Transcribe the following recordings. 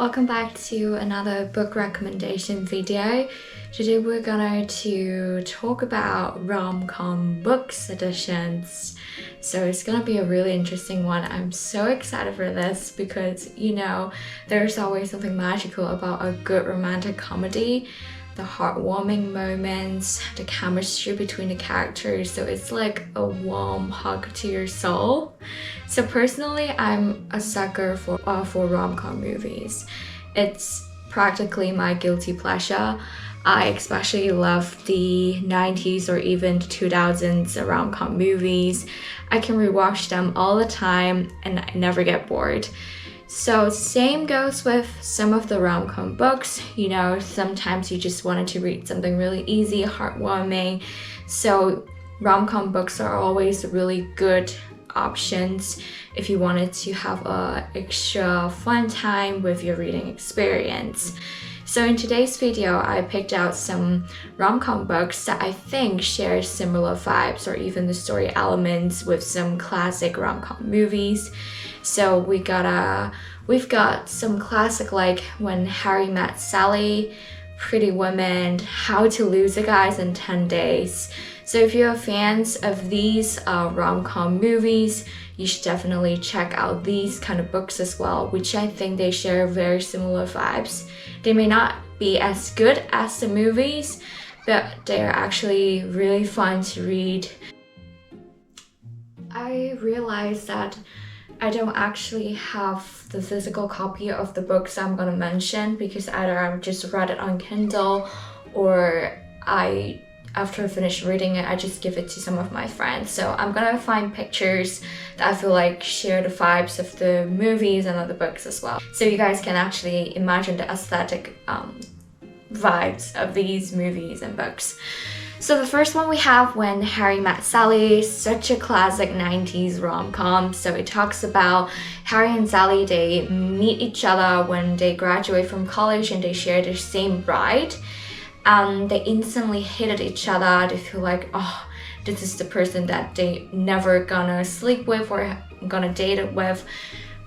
Welcome back to another book recommendation video. Today we're gonna talk about Rom-Com Books editions. So it's gonna be a really interesting one. I'm so excited for this because, there's always something magical about a good romantic comedy. The heartwarming moments, the chemistry between the characters, so it's like a warm hug to your soul. So personally, I'm a sucker for rom-com movies. It's practically my guilty pleasure. I especially love the 90s or even 2000s rom-com movies. I can rewatch them all the time and I never get bored. So same goes with some of the rom-com books. Sometimes you just wanted to read something really easy, heartwarming. So rom-com books are always really good options if you wanted to have a extra fun time with your reading experience. So in today's video, I picked out some rom-com books that I think share similar vibes or even the story elements with some classic rom-com movies. So we've got some classic like When Harry Met Sally, Pretty Woman, How to Lose a Guy in 10 Days. So if you're fans of these rom-com movies, you should definitely check out these kind of books as well, which I think they share very similar vibes. They may not be as good as the movies, but they're actually really fun to read. I realized that I don't actually have the physical copy of the books I'm gonna mention because either I've just read it on Kindle or after I finish reading it, I just give it to some of my friends. So I'm gonna find pictures that I feel like share the vibes of the movies and other books as well. So you guys can actually imagine the aesthetic vibes of these movies and books. So the first one we have When Harry Met Sally, such a classic 90s rom-com. So it talks about Harry and Sally, they meet each other when they graduate from college and they share the same bride. They instantly hated each other. They feel like, oh, this is the person that they never gonna sleep with or gonna date it with.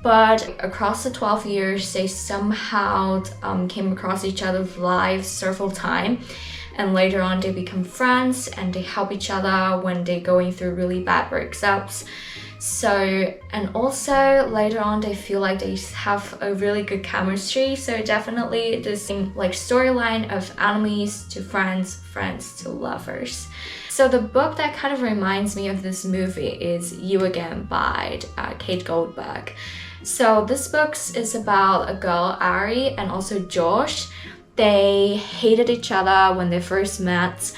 But across the 12 years, they somehow came across each other's lives several times. And later on, they become friends and they help each other when they're going through really bad breakups. So, and also later on, they feel like they have a really good chemistry. So definitely the same like storyline of enemies to friends, friends to lovers. So the book that kind of reminds me of this movie is You Again by Kate Goldberg. So this book is about a girl, Ari, and also Josh. They hated each other when they first met,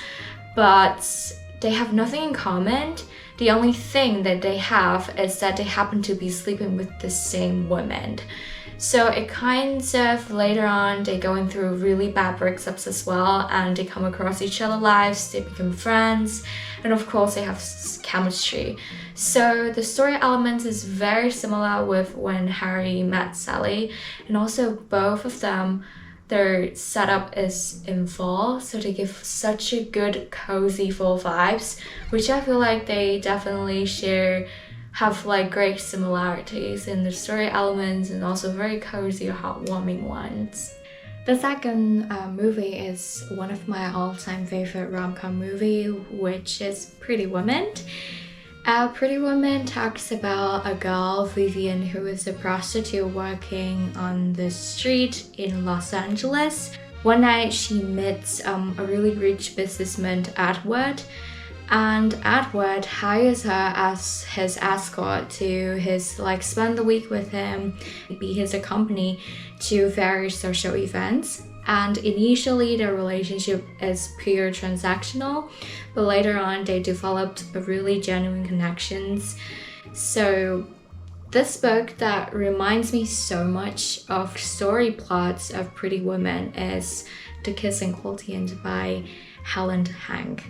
but they have nothing in common. The only thing that they have is that they happen to be sleeping with the same woman. So it kind of later on, they're going through really bad breakups as well, and they come across each other's lives, they become friends, and of course they have chemistry. So the story elements is very similar with When Harry Met Sally, and also both of them, their setup is in fall, so they give such a good cozy fall vibes, which I feel like they definitely have like great similarities in the story elements and also very cozy, heartwarming ones. The second movie is one of my all-time favorite rom-com movie, which is Pretty Woman. Pretty Woman talks about a girl, Vivian, who is a prostitute working on the street in Los Angeles. One night she meets a really rich businessman, Edward, and Edward hires her as his escort to spend the week with him, be his company to various social events. And initially their relationship is pure transactional, but later on they developed a really genuine connections. So this book that reminds me so much of story plots of Pretty Woman is The Kissing Quotient by Helen Hank.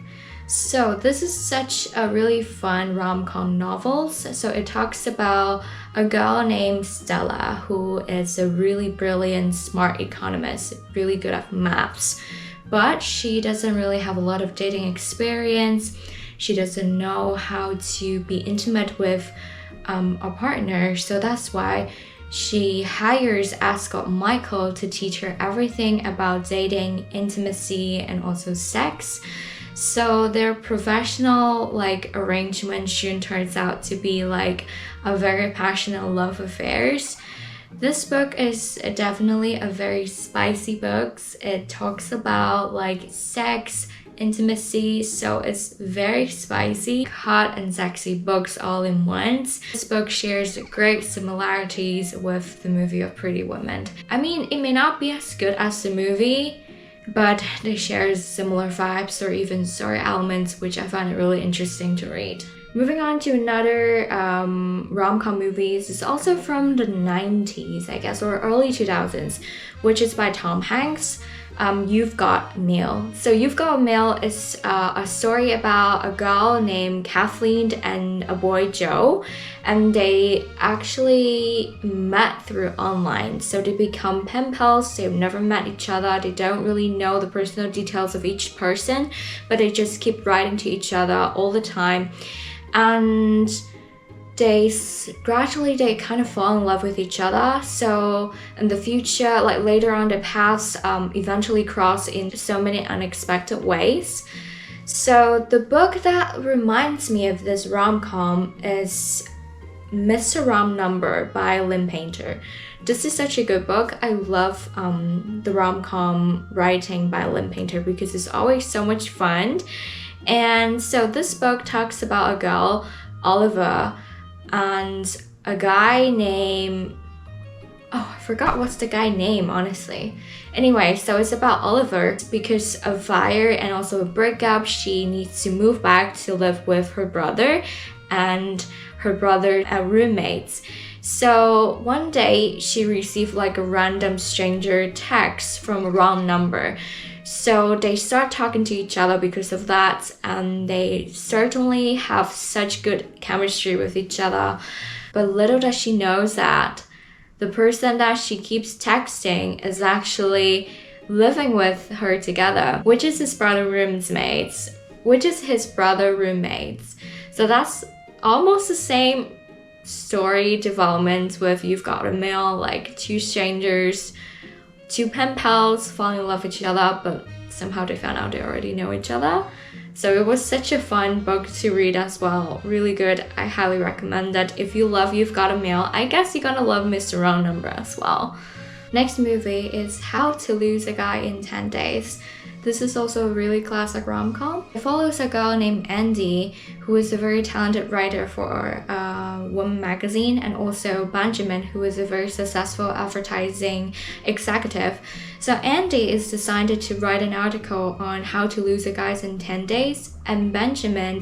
So this is such a really fun rom-com novel. So it talks about a girl named Stella who is a really brilliant, smart economist, really good at maths, but she doesn't really have a lot of dating experience. She doesn't know how to be intimate with a partner, so that's why she hires escort Michael to teach her everything about dating, intimacy, and also sex. So their professional arrangement soon turns out to be a very passionate love affairs. This book is definitely a very spicy book. It talks about sex, intimacy, so it's very spicy, hot and sexy books all in one. This book shares great similarities with the movie of Pretty Woman. I mean, it may not be as good as the movie, but they share similar vibes or even story elements, which I find it really interesting to read. Moving on to another rom-com movies. It's also from the 90s, I guess, or early 2000s, which is by Tom Hanks. You've Got Meil. So You've Got Meil is a story about a girl named Kathleen and a boy Joe, and they actually met through online. So they become pen pals. They've never met each other. They don't really know the personal details of each person, but they just keep writing to each other all the time. And they gradually kind of fall in love with each other. So in the future, later on, their paths eventually cross in so many unexpected ways. So the book that reminds me of this rom-com is Mr. Wrong Number by Lynn Painter. This is such a good book. I love the rom-com writing by Lynn Painter because it's always so much fun. And so this book talks about a girl, Oliver, and a guy named... I forgot what's the guy name, honestly. Anyway, so it's about Oliver. Because of fire and also a breakup, she needs to move back to live with her brother and her brother roommates. So one day she received a random stranger text from a wrong number. So they start talking to each other because of that, and they certainly have such good chemistry with each other. But little does she knows that the person that she keeps texting is actually living with her together, which is his brother roommates. So that's almost the same story development with You've Got Meil, two strangers, two pen pals falling in love with each other, but somehow they found out they already know each other. So it was such a fun book to read as well. Really good. I highly recommend that. If you love You've Got Meil, I guess you're gonna love Mr. Wrong Number as well. Next movie is How to Lose a Guy in 10 Days. This is also a really classic rom-com. It follows a girl named Andy, who is a very talented writer for Woman magazine, and also Benjamin, who is a very successful advertising executive. So Andy is decided to write an article on how to lose a guy in 10 days, and Benjamin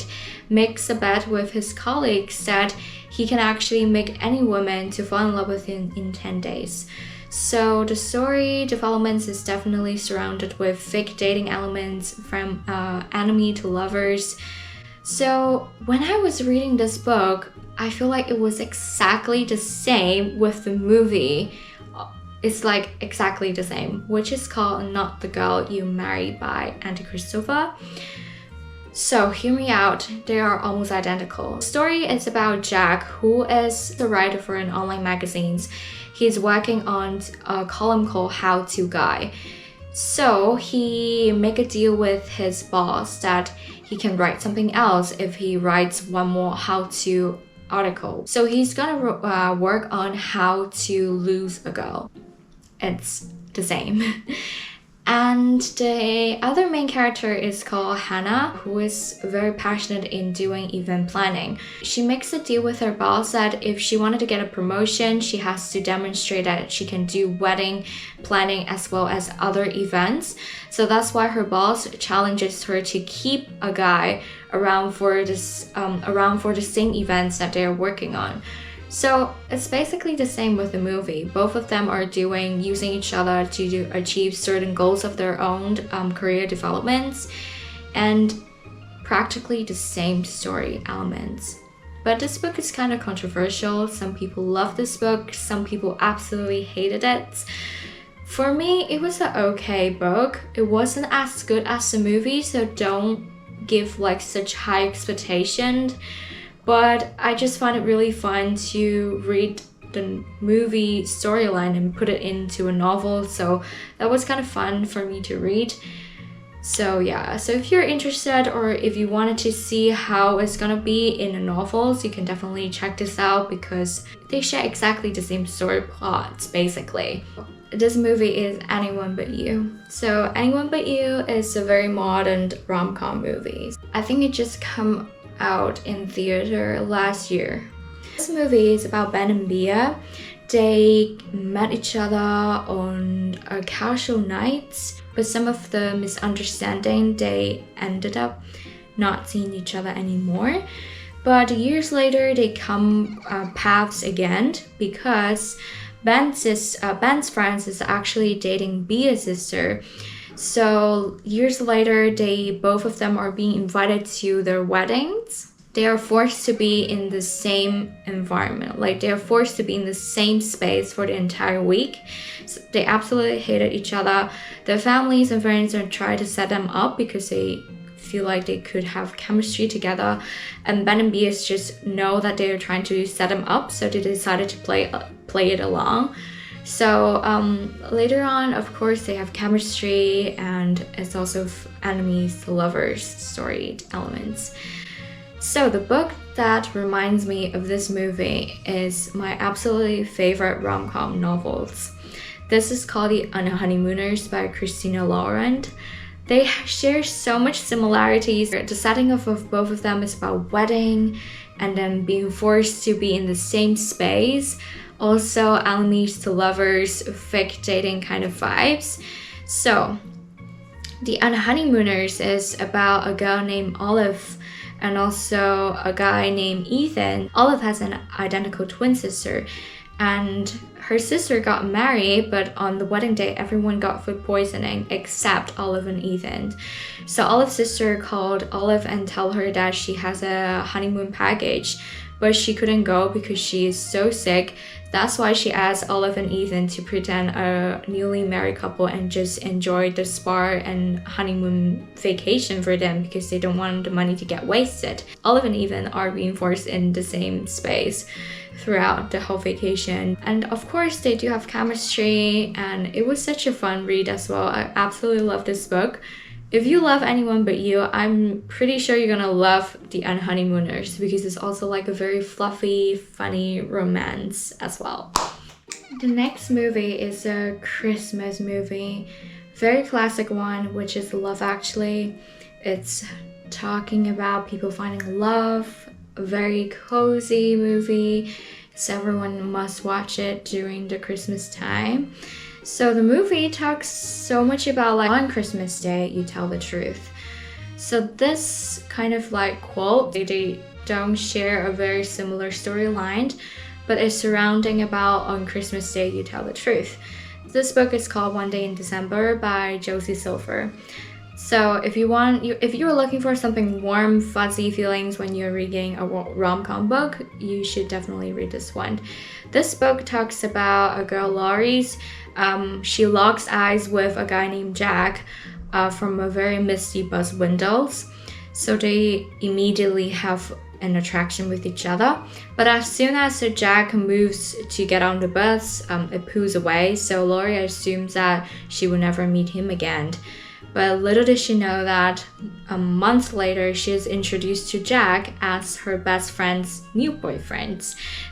makes a bet with his colleagues that he can actually make any woman to fall in love with him in 10 days. So the story developments is definitely surrounded with fake dating elements from enemy to lovers. So when I was reading this book, I feel like it was exactly the same with the movie. It's exactly the same, which is called Not the Girl You Marry by Andy Christopher. So hear me out, they are almost identical. The story is about Jack, who is the writer for an online magazine. He's working on a column called How To Guy. So he make a deal with his boss that he can write something else if he writes one more how to article. So he's gonna work on how to lose a girl. It's the same. And the other main character is called Hannah, who is very passionate in doing event planning. She makes a deal with her boss that if she wanted to get a promotion, she has to demonstrate that she can do wedding planning as well as other events. So that's why her boss challenges her to keep a guy around for the same events that they're working on. So it's basically the same with the movie. Both of them are using each other to achieve certain goals of their own career developments, and practically the same story elements. But this book is kind of controversial. Some people love this book, some people absolutely hated it. For me, it was an okay book. It wasn't as good as the movie, so don't give such high expectations. But I just find it really fun to read the movie storyline and put it into a novel, so that was kind of fun for me to read. So yeah, so if you're interested or if you wanted to see how it's gonna be in the novels, you can definitely check this out because they share exactly the same story plots basically. This movie is Anyone But You. So Anyone But You is a very modern rom-com movie. I think it just came out in theater last year. This movie is about Ben and Bia. They met each other on a casual night, but some of the misunderstanding, they ended up not seeing each other anymore. But years later, they come paths again because Ben's friends is actually dating Bia's sister. So years later, both of them are being invited to their weddings. They are forced to be in the same environment, like they are forced to be in the same space for the entire week. So they absolutely hated each other. Their families and friends are trying to set them up because they feel like they could have chemistry together, and Ben and Bias just know that they're trying to set them up, so they decided to play it along. So later on, of course, they have chemistry, and it's also enemies to lovers story elements. So the book that reminds me of this movie is my absolutely favorite rom-com novels. This is called The Honeymooners by Christina Laurent. They share so much similarities. The setting of both of them is about wedding and then being forced to be in the same space. Also enemies to lovers, fake dating kind of vibes. So The Honeymooners is about a girl named Olive and also a guy named Ethan. Olive has an identical twin sister, and her sister got married, but on the wedding day, everyone got food poisoning except Olive and Ethan. So Olive's sister called Olive and told her that she has a honeymoon package, but she couldn't go because she is so sick. That's why she asked Olive and Ethan to pretend a newly married couple and just enjoy the spa and honeymoon vacation for them because they don't want the money to get wasted. Olive and Ethan are being forced in the same space throughout the whole vacation. And of course, they do have chemistry, and it was such a fun read as well. I absolutely love this book. If you love Anyone But You, I'm pretty sure you're gonna love The Honeymooners because it's also like a very fluffy, funny romance as well. The next movie is a Christmas movie, very classic one, which is Love Actually. It's talking about people finding love, a very cozy movie, so everyone must watch it during the Christmas time. So the movie talks so much about like on Christmas Day, you tell the truth. So this kind of like quote, they don't share a very similar storyline, but it's surrounding about on Christmas Day, you tell the truth. This book is called One Day in December by Josie Silver. So if you're looking for something warm, fuzzy feelings when you're reading a rom-com book, you should definitely read this one. This book talks about a girl, Laurie's. She locks eyes with a guy named Jack from a very misty bus windows. So they immediately have an attraction with each other. But as soon as Jack moves to get on the bus, it pulls away. So Laurie assumes that she will never meet him again. But little did she know that a month later, she is introduced to Jack as her best friend's new boyfriend.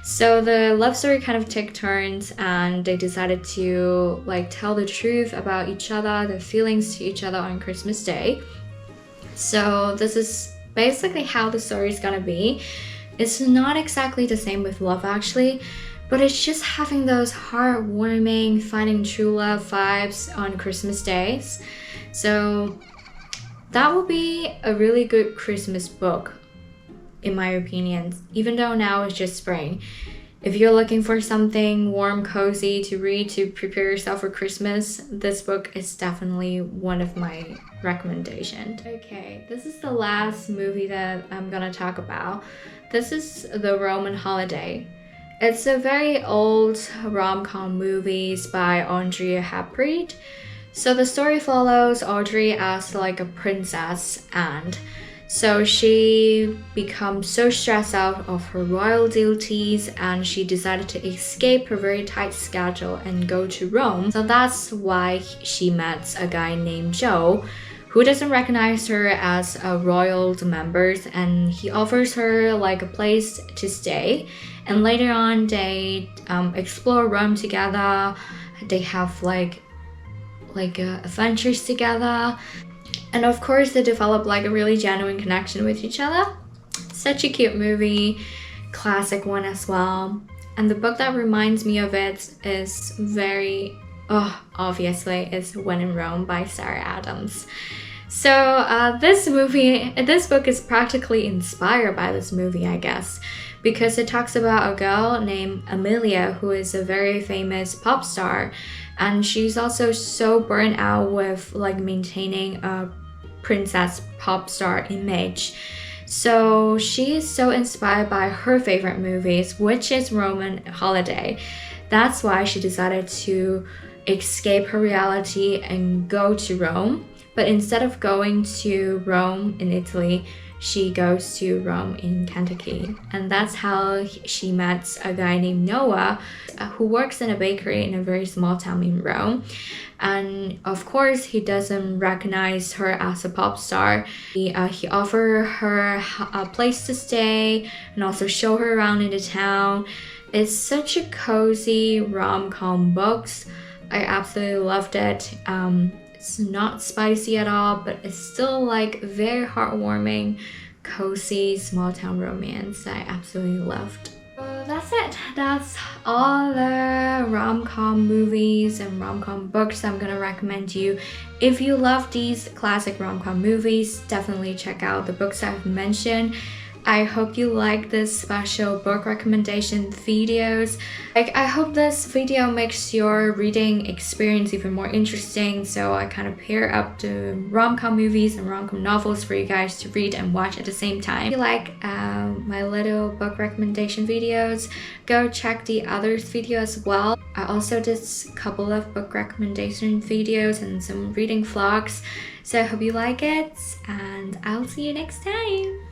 So the love story kind of took turns, and they decided to like tell the truth about each other, their feelings to each other on Christmas Day. So this is basically how the story is gonna be. It's not exactly the same with Love Actually, but it's just having those heartwarming, finding true love vibes on Christmas days. So that will be a really good Christmas book, in my opinion, even though now it's just spring. If you're looking for something warm, cozy to read to prepare yourself for Christmas, this book is definitely one of my recommendations. Okay, this is the last movie that I'm gonna talk about. This is The Roman Holiday. It's a very old rom-com movie by Andrea Hepburn. So the story follows Audrey as like a princess, and So she becomes so stressed out of her royal duties and she decided to escape her very tight schedule and go to Rome. So that's why she met a guy named Joe who doesn't recognize her as a royal member, and he offers her like a place to stay. And later on they explore Rome together. They have like adventures together. And of course, they develop like a really genuine connection with each other. Such a cute movie, classic one as well. And the book that reminds me of it is obviously, it's When in Rome by Sarah Adams. So this book is practically inspired by this movie, I guess, because it talks about a girl named Amelia who is a very famous pop star, and she's also so burnt out with like maintaining a princess pop star image. So she is so inspired by her favorite movies, which is Roman Holiday. That's why she decided to escape her reality and go to Rome. But instead of going to Rome in Italy, she goes to Rome in Kentucky. And that's how she met a guy named Noah who works in a bakery in a very small town in Rome. And of course, he doesn't recognize her as a pop star. He offered her a place to stay and also show her around in the town. It's such a cozy rom-com books. I absolutely loved it. It's not spicy at all, but it's still like very heartwarming, cozy, small town romance I absolutely loved. So that's it. That's all the rom-com movies and rom-com books I'm gonna recommend you. If you love these classic rom-com movies, definitely check out the books I've mentioned. I hope you like this special book recommendation videos. I hope this video makes your reading experience even more interesting, so I kind of pair up the rom-com movies and rom-com novels for you guys to read and watch at the same time. If you like my little book recommendation videos, go check the others video as well. I also did a couple of book recommendation videos and some reading vlogs, so I hope you like it, and I'll see you next time.